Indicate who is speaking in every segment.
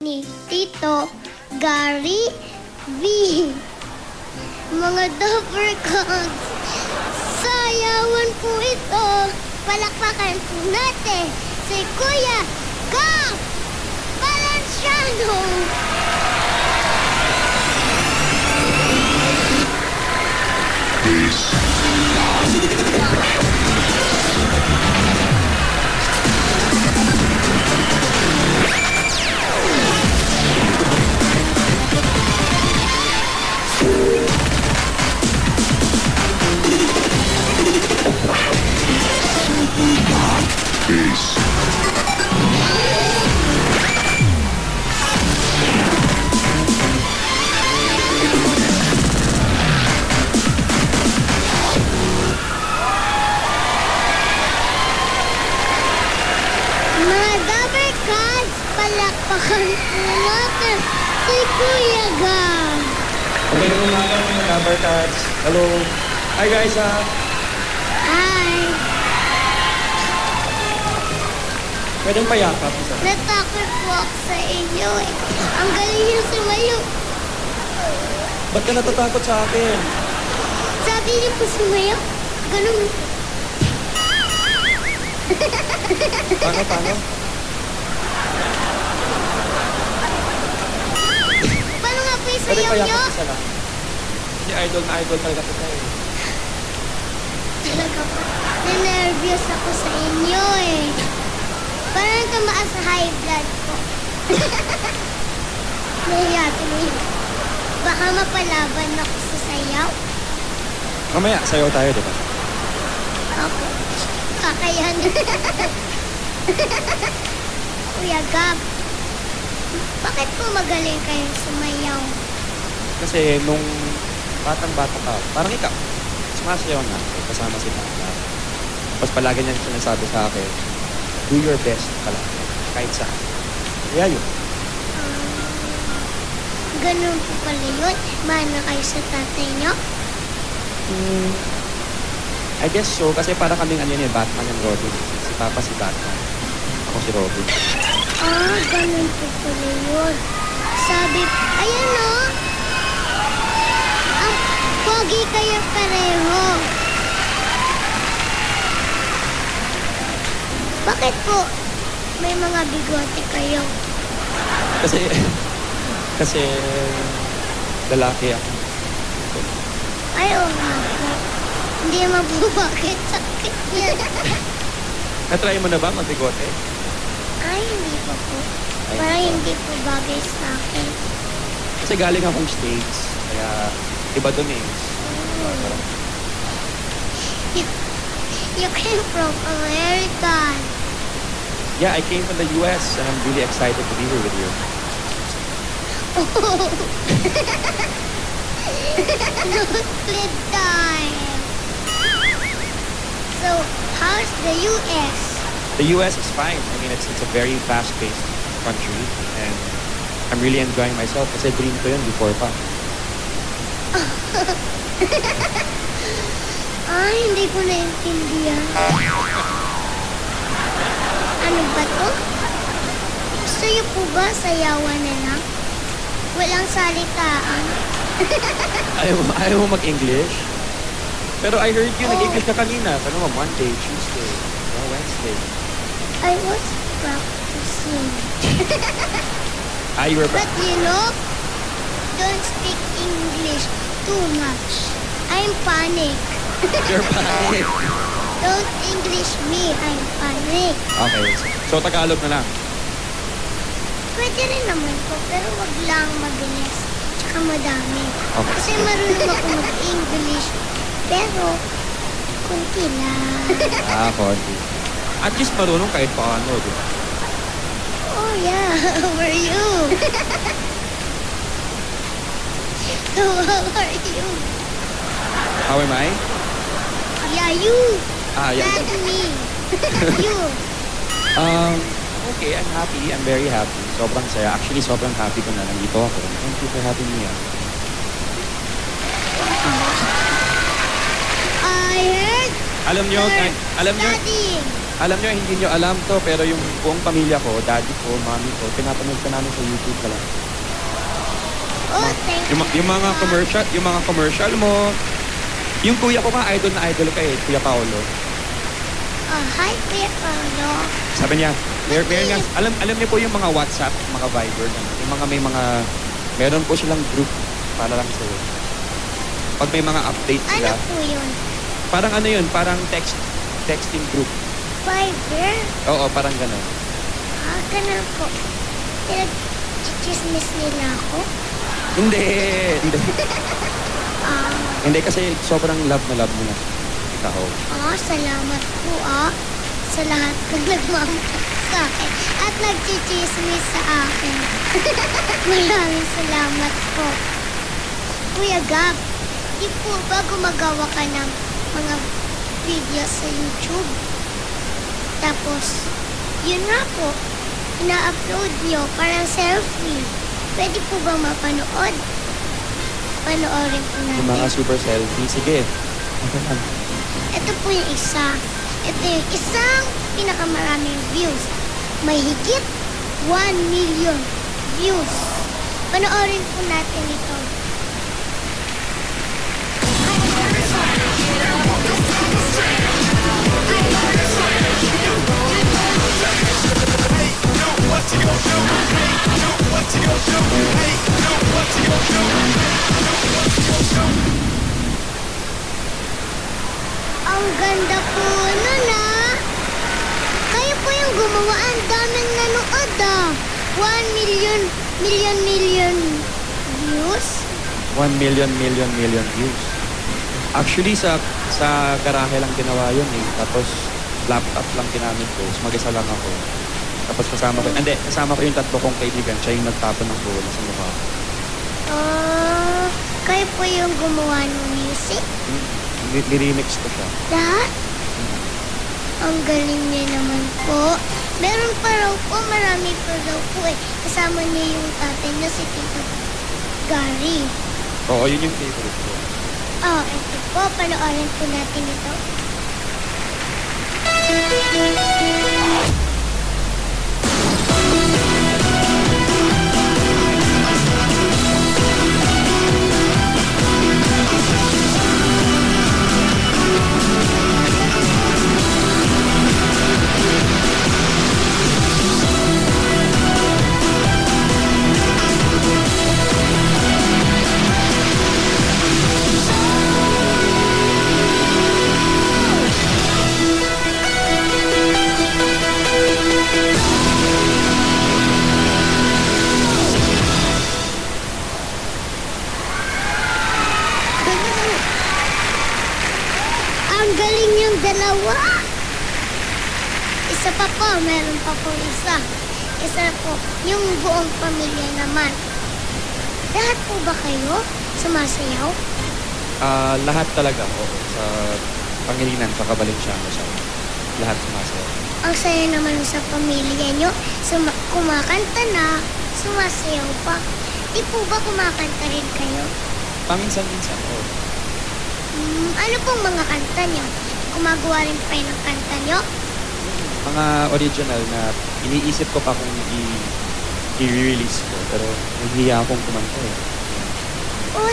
Speaker 1: ni Tito Gary V. Mga Dapper Cats, sayawan po ito. Palakpakan po natin si Kuya Gab Valenciano. Mga Dapper Cats, palakpakan po natin si Kuya Gab.
Speaker 2: Magandang umaga mga Dapper Cats. Hello. Hi guys
Speaker 1: Hi.
Speaker 2: Pwedeng payakap isa.
Speaker 1: Natakot po ako sa inyo eh. Ang galing niyo sumayo.
Speaker 2: Ba't ka natatakot sa akin?
Speaker 1: Sabi niyo po sumayo. Ganun.
Speaker 2: Paano?
Speaker 1: Paano nga po yung
Speaker 2: Pwedeng
Speaker 1: sayaw niyo?
Speaker 2: payakap isa lang. Hindi idol na idol talaga kita eh.
Speaker 1: Talaga po. Ninervyos ako sa inyo eh. Parang tumaas sa high blood ko. Nahiya tuloy. Baka mapalaban ako sa sayaw.
Speaker 2: Mamaya, sayaw tayo, di ba?
Speaker 1: Ako. Kakayanin. Kuya Gab, bakit po magaling kayo sumayaw?
Speaker 2: Kasi nung batang-bata ka, parang ikaw, sumasayaw na ako kasama si Tata. Tapos palagi niya sinasabi sa akin, do your best ka lang, kahit saan. Kaya yun.
Speaker 1: Ganun po pala yun? Mana kayo sa tatay niyo?
Speaker 2: I guess so, kasi para kaming Batman and Robin. Si Papa si Batman. Ako si Robin.
Speaker 1: Ganun po pala yun. Sabi, ayan o. Pogi kayo pareho. Bakit po may mga bigote kayo?
Speaker 2: Kasi lalaki ako.
Speaker 1: Ay, oo nga po. Hindi mabubakit sakit yan.
Speaker 2: Natry mo na ba magbigote?
Speaker 1: Ay, hindi pa po.
Speaker 2: Ay,
Speaker 1: Parang
Speaker 2: hindi pa.
Speaker 1: hindi po bagay sa akin.
Speaker 2: Kasi galing akong States. Kaya iba dun eh. Parang,
Speaker 1: You came from America.
Speaker 2: yeah, I came from the US and I'm really excited to be here with you.
Speaker 1: Oh. Split time. So, how's the U.S.?
Speaker 2: The US is fine. I mean, it's a very fast-paced country and I'm really enjoying myself kasi dream ko yun before pa.
Speaker 1: Hindi ko naintindihan. Ano ba to? Gusto niyo po ba sayawan na lang? Walang salitaan.
Speaker 2: Ayaw mo mag-English? Pero I heard you nag-English ka kanina. Ano mo, Monday, Tuesday, Wednesday.
Speaker 1: I was practicing.
Speaker 2: You were
Speaker 1: But you know, don't speak English too much. I'm panic.
Speaker 2: You're panic.
Speaker 1: Don't English me, I'm panic.
Speaker 2: Okay, so Tagalog na lang.
Speaker 1: Pwede rin naman po, pero wag lang mabilis. Tsaka madami.
Speaker 2: Okay.
Speaker 1: Kasi marunong ako mag-English. Pero, kunti lang.
Speaker 2: Konti. At least marunong kahit paano, di ba?
Speaker 1: Oh yeah, how are you? So, how are you?
Speaker 2: How am I?
Speaker 1: Yeah, you.
Speaker 2: Yeah.
Speaker 1: Not me. You.
Speaker 2: Okay, I'm happy. I'm very happy. Sobrang saya. Actually, sobrang happy ko na nandito ako. Thank you for having me.
Speaker 1: I heard
Speaker 2: Alam nyo,
Speaker 1: you're studying.
Speaker 2: Alam nyo, hindi nyo alam to, pero yung buong pamilya ko, daddy ko, mommy ko, pinapanood ka namin sa YouTube ka lang.
Speaker 1: Oh, thank you.
Speaker 2: Yung mga commercial mo, yung kuya ko nga, idol na idol ka eh, Kuya Paolo.
Speaker 1: Oh, hi, Kuya Paolo.
Speaker 2: Sabi niya, meron nga, alam niyo po yung mga WhatsApp, mga Viber, yung mga meron po silang group para lang sa'yo. Pag may mga updates sila,
Speaker 1: Ano po yun?
Speaker 2: parang ano yun, parang texting group.
Speaker 1: Viber?
Speaker 2: Oo, parang gano'n.
Speaker 1: Ganun po. Pinag-chismis nila ako?
Speaker 2: Hindi.
Speaker 1: Ah,
Speaker 2: Hindi kasi sobrang love na love mo na. Ikaw.
Speaker 1: salamat po sa lahat ng nagmamahal sa akin at nagchichismis sa akin. Maraming salamat po. Kuya Gab, di po ba gumagawa ka ng mga videos sa YouTube? Tapos, yun nga po, ina-upload nyo parang selfie. Pwede po ba mapanood? Panoorin po
Speaker 2: Yung mga
Speaker 1: natin.
Speaker 2: super selfie. Sige.
Speaker 1: Ito po yung isa. Ito yung isang pinakamaraming views. May higit 1 million views. Panoorin po natin ito. Ang ganda po nun Kayo po yung gumawa. Ang daming nanood 1 million views.
Speaker 2: 1 million views. Actually, sa garahe lang ginawa yun eh. Tapos, laptop lang ginamit ko. Tapos mag-isa lang ako. Tapos kasama ko yung tatlo kong kaibigan. Siya yung nagtapon ng bola sa mukha.
Speaker 1: Kayo po yung gumawa ng music?
Speaker 2: Niremix ko siya.
Speaker 1: Lahat? Ang galing niya naman po. Meron pa raw po, marami pa raw po eh. Kasama niya yung tatay niya, si Tito Gary.
Speaker 2: Oo, yun yung favorite ko.
Speaker 1: Ito po, panoorin po natin ito. Ang galing yung dalawa. Isa pa po, meron pa po isa. Isa po, yung buong pamilya naman. Lahat po ba kayo sumasayaw?
Speaker 2: Lahat talaga, oo. Sa Pangilinan, sa Kabalinsyago siya. Lahat sumasayaw.
Speaker 1: Ang saya naman sa pamilya nyo. Kumakanta na, sumasayaw pa. Di po ba kumakanta rin kayo?
Speaker 2: Paminsan-minsan, oo.
Speaker 1: Ano pong mga kanta nyo? Gumagawa rin pa ng kanta nyo?
Speaker 2: Mga original na iniisip ko pa kung i-release ko. Pero nahihiya akong kumanta eh.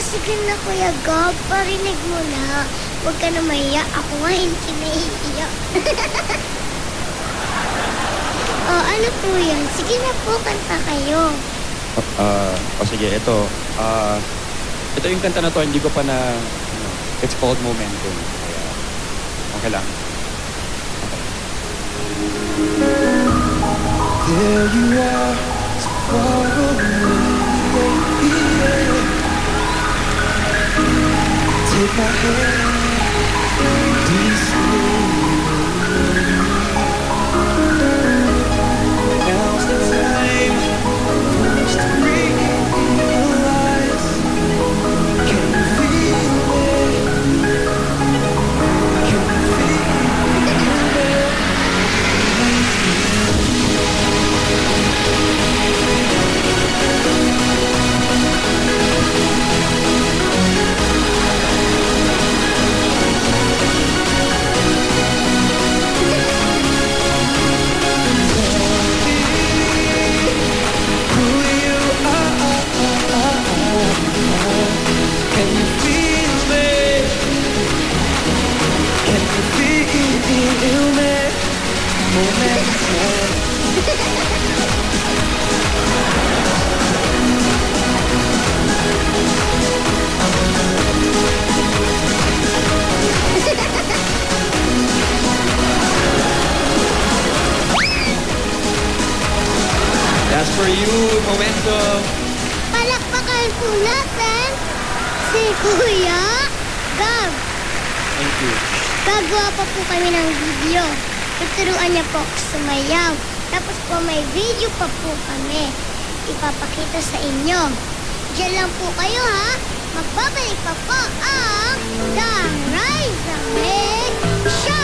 Speaker 1: Sige na Kuya Gab, parinig mo na. Huwag ka na mahiya. Ako nga hindi nahihiya. Ano po yan? Sige na po, kanta kayo.
Speaker 2: Sige, ito. Ito yung kanta na to, hindi ko pa it's called Momentum. Kaya, okay lang.
Speaker 3: There you are, so far away. Take my hand, do you see? Now's the time for us to realize. Can you feel it? Can you feel it?
Speaker 2: you. Momentum.
Speaker 1: Palakpakan po natin si Kuya Gab.
Speaker 2: Thank you.
Speaker 1: Gagawa pa po kami ng video. Tuturuan niya po ako sumayaw. Tapos po may video pa po kami. Ipapakita sa inyo. Diyan lang po kayo ha. Magbabalik pa po ang The Rise of Meg Show!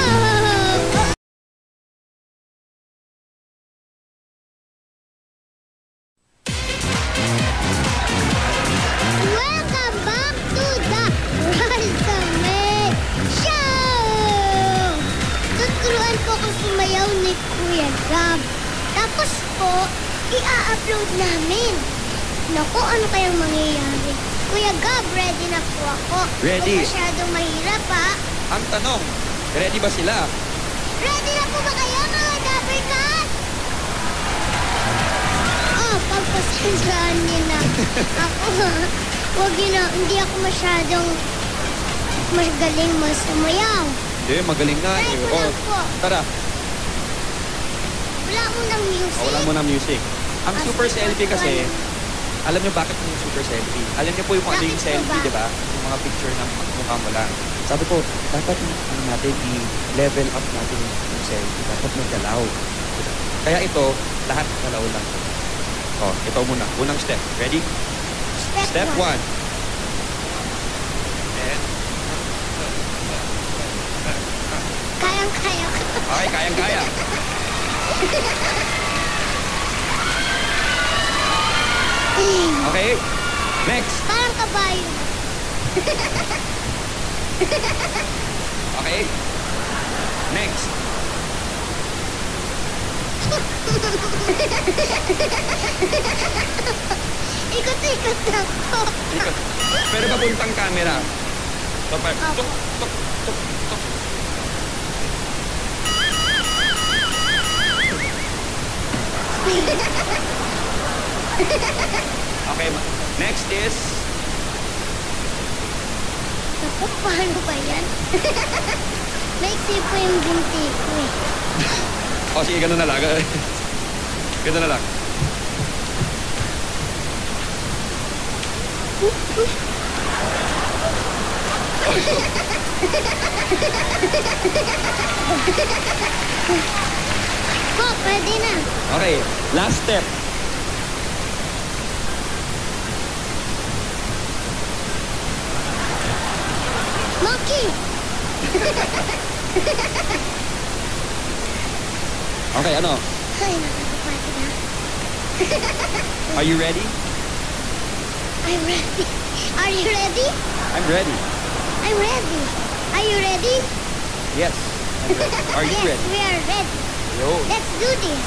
Speaker 1: Welcome back to The Rise of Meg Show! Tuturuan po ako sumayaw ni Kuya Gab. Tapos po, i-upload namin. Naku, ano kayang mangyayari? Kuya Gab, ready na po ako.
Speaker 2: Ready.
Speaker 1: Kung masyadong mahirap ha.
Speaker 2: Ang tanong, ready ba sila?
Speaker 1: Ready na po ba kayo mga Dabbercats? Oh, pagpasensyahan niyo na. Ako ha, huwag yun na, hindi ako masyadong magaling sumayaw.
Speaker 2: Hindi, magaling nga.
Speaker 1: Try ko lang po.
Speaker 2: Tara.
Speaker 1: Wala mo ng music.
Speaker 2: Wala mo ng music. Ang super selfie kasi, alam niyo bakit yung super selfie? Alam niyo po yung ano yung
Speaker 1: Bakit po
Speaker 2: selfie,
Speaker 1: ba?
Speaker 2: di ba? Yung mga picture ng mukha mo lang. Sabi ko, dapat ano natin, i-level up natin yung selfie. Dapat magdalaw. Kaya ito, lahat dalaw lang. Oh, ito muna. Unang step. Ready? Step 1. And,
Speaker 1: Kayang-kaya ko.
Speaker 2: okay, kayang-kaya. Okay, next.
Speaker 1: Parang kabayo.
Speaker 2: Okay. Next.
Speaker 1: Ikot-ikot lang po.
Speaker 2: Ikot. Pero papuntang camera. Tuk,
Speaker 1: Opo.
Speaker 2: tuk, tuk, tuk, tuk. Okay, next is...
Speaker 1: Naku, paano ba yan? Maiksi po yung binti ko eh.
Speaker 2: Oh, sige, ganun na lang. Ganun na lang.
Speaker 1: Po, pwede na.
Speaker 2: Okay, last step.
Speaker 1: Monkey!
Speaker 2: Okay, ano?
Speaker 1: Ay, nakakapagod na.
Speaker 2: Are you ready?
Speaker 1: I'm ready. Are you ready?
Speaker 2: I'm ready.
Speaker 1: I'm ready. Are you ready?
Speaker 2: Yes, I'm ready. Are you
Speaker 1: yes,
Speaker 2: ready?
Speaker 1: we are ready.
Speaker 2: Yo.
Speaker 1: Let's do this.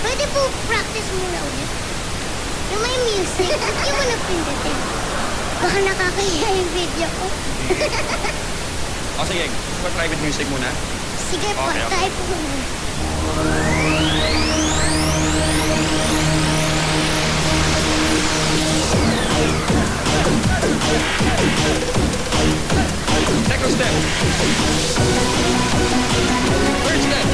Speaker 1: Pwede po practice muna ulit. Yung may music, huwag niyo muna pindutin. Baka nakakaya yung video ko.
Speaker 2: O sige, private music muna.
Speaker 1: Sige po,
Speaker 2: Okay, okay.
Speaker 1: try po muna.
Speaker 2: Second step. Third step.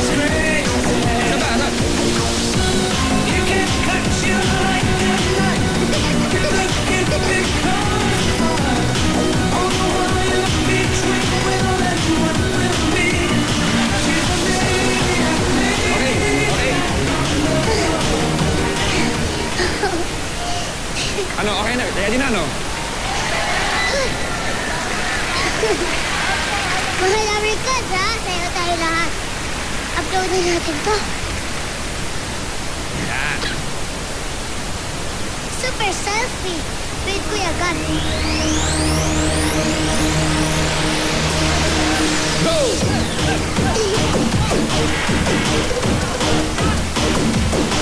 Speaker 2: Isa ba? Okay, okay. Ano, okay na? Ready na, no?
Speaker 1: Mga Labricans ha, sayo tayo lahat. Upload na natin to.
Speaker 2: Yan.
Speaker 1: Super selfie with Kuya Gab.
Speaker 2: Go!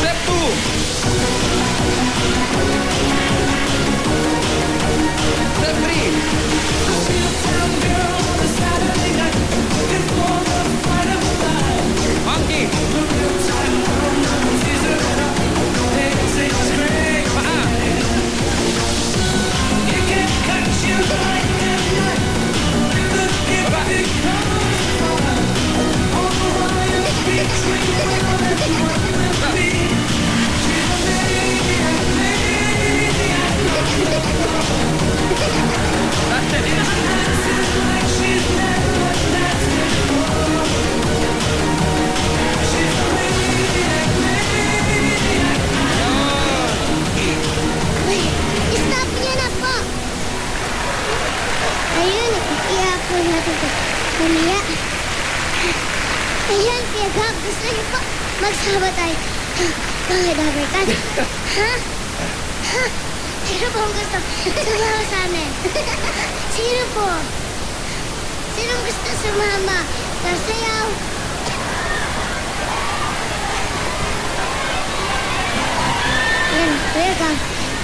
Speaker 2: Step 2. Step 3. Monkey.
Speaker 1: Ayan, Kuya Gab, gusto niyo po magsama tayo. Mga Dabber Cats. Ha? Ha? Sino po ang gusto sumama sa amin? Sino po? Sinong gusto sumama? Sasayaw. Yan, Kuya Gab.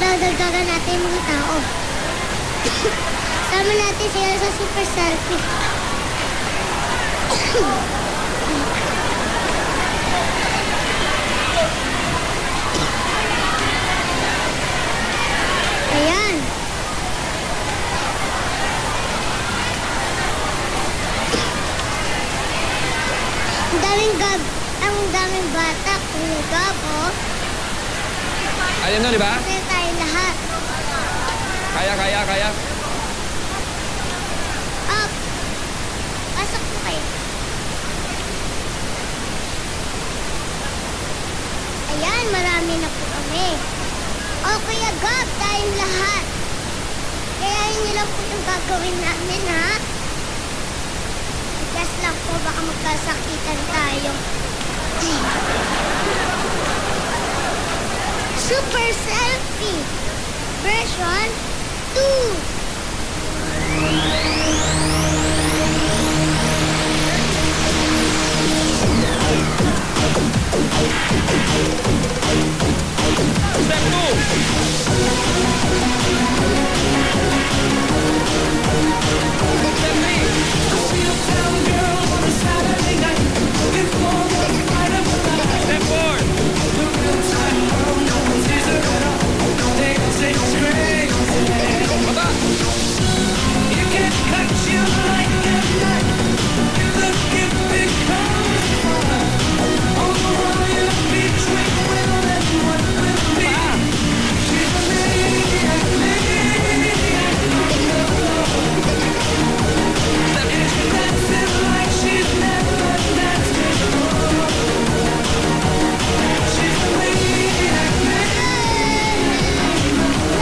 Speaker 1: Dadagdagan natin yung mga tao. Sama natin sila sa super selfie. Ayan. Ang daming bata, Kuya Gab, oh.
Speaker 2: Ayan na, di ba?
Speaker 1: Kasi tayo lahat.
Speaker 2: Kaya.
Speaker 1: Up. Pasok po kayo. Ayan, marami na po kami. O, Kuya Gab, tayong lahat. Kaya niyo lang po yung gagawin namin, ha? Gas lang po, baka magkasakitan tayo. Super Selfie version 2.
Speaker 2: Step 2. Step 4. Baba.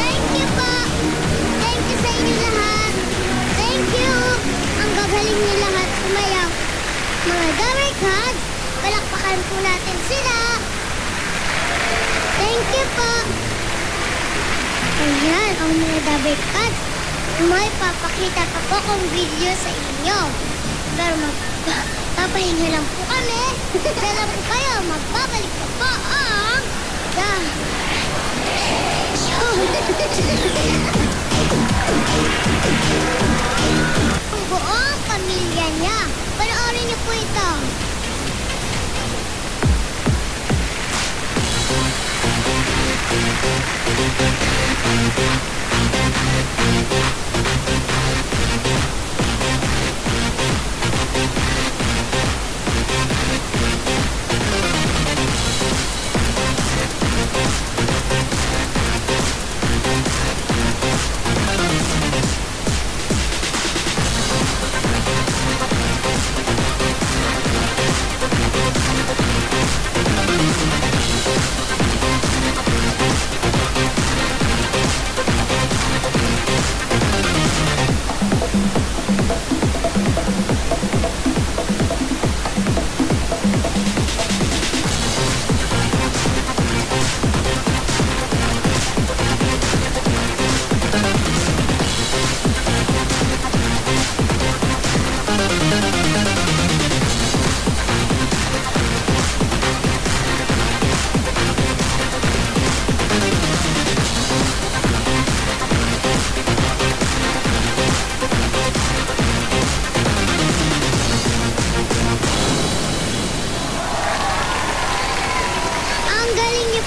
Speaker 1: Thank you po. Thank you sa inyo lahat. Thank you. Ang gagaling niyo lahat sumayaw. Mga Dabber Cats, palakpakan po natin sila. Thank you po. Ayan, ang mga Dabber Cats. May papakita pa po kong video sa inyo. Pero papahinga lang po kami. Kailan po kayo, magbabalik pa po ang ang buong pamilya niya. Panoorin niyo po ito.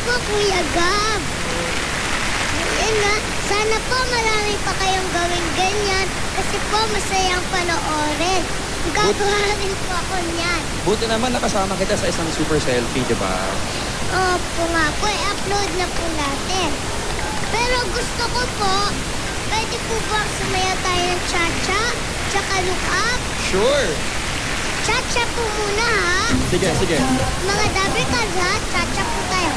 Speaker 1: po, Kuya Gab. Yan nga, sana po marami pa kayong gawing ganyan kasi po masayang panoorin. Gagawa rin po ako niyan.
Speaker 2: Buti naman nakasama kita sa isang super selfie, di ba?
Speaker 1: Opo nga po, i-upload na po natin. Pero gusto ko po, pwede po ba sumaya tayo ng cha-cha, tsaka look up?
Speaker 2: Sure!
Speaker 1: Cha-cha po muna ha.
Speaker 2: Sige, sige.
Speaker 1: Mga Dabber Cats ha, cha-cha po tayo.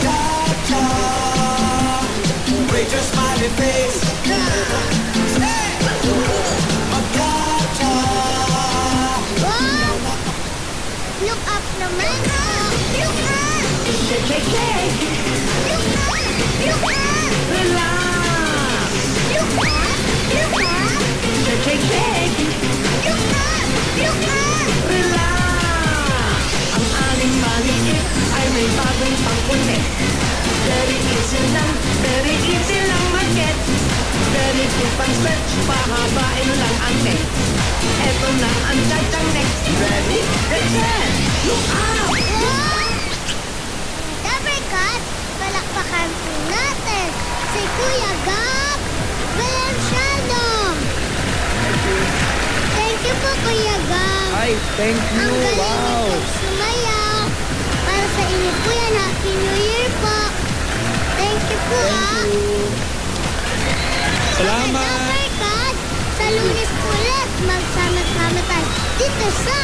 Speaker 3: Cha-cha. with your smiley face. Magkata.
Speaker 1: Wow! Look up naman. Look up!
Speaker 4: Shake, shake, shake.
Speaker 1: Look up! Look up!
Speaker 4: Relax.
Speaker 1: Look up! Look up!
Speaker 4: Shake, shake, shake.
Speaker 1: Look up! Look up!
Speaker 4: Relax. Ang aling maliit ay may bagong pangkulit. Very easy lang mag-get. Very good pang stretch, pahabain lang ang neck. Eto na ang jajang next. Ready? Set! Look up!
Speaker 1: Wow! Dabarkad, palakpakan po natin si Kuya Gab Valenciano. Thank you po, Kuya Gab.
Speaker 2: Ay, thank you.
Speaker 1: Ang galing
Speaker 2: Wow.
Speaker 1: niyo po sumayaw. Para sa inyo po yan, Happy New Year po. Thank you po,
Speaker 2: Thank you. Salamat.
Speaker 1: Dabarkad, sa Lunes po ulit, magsama-sama tayo dito sa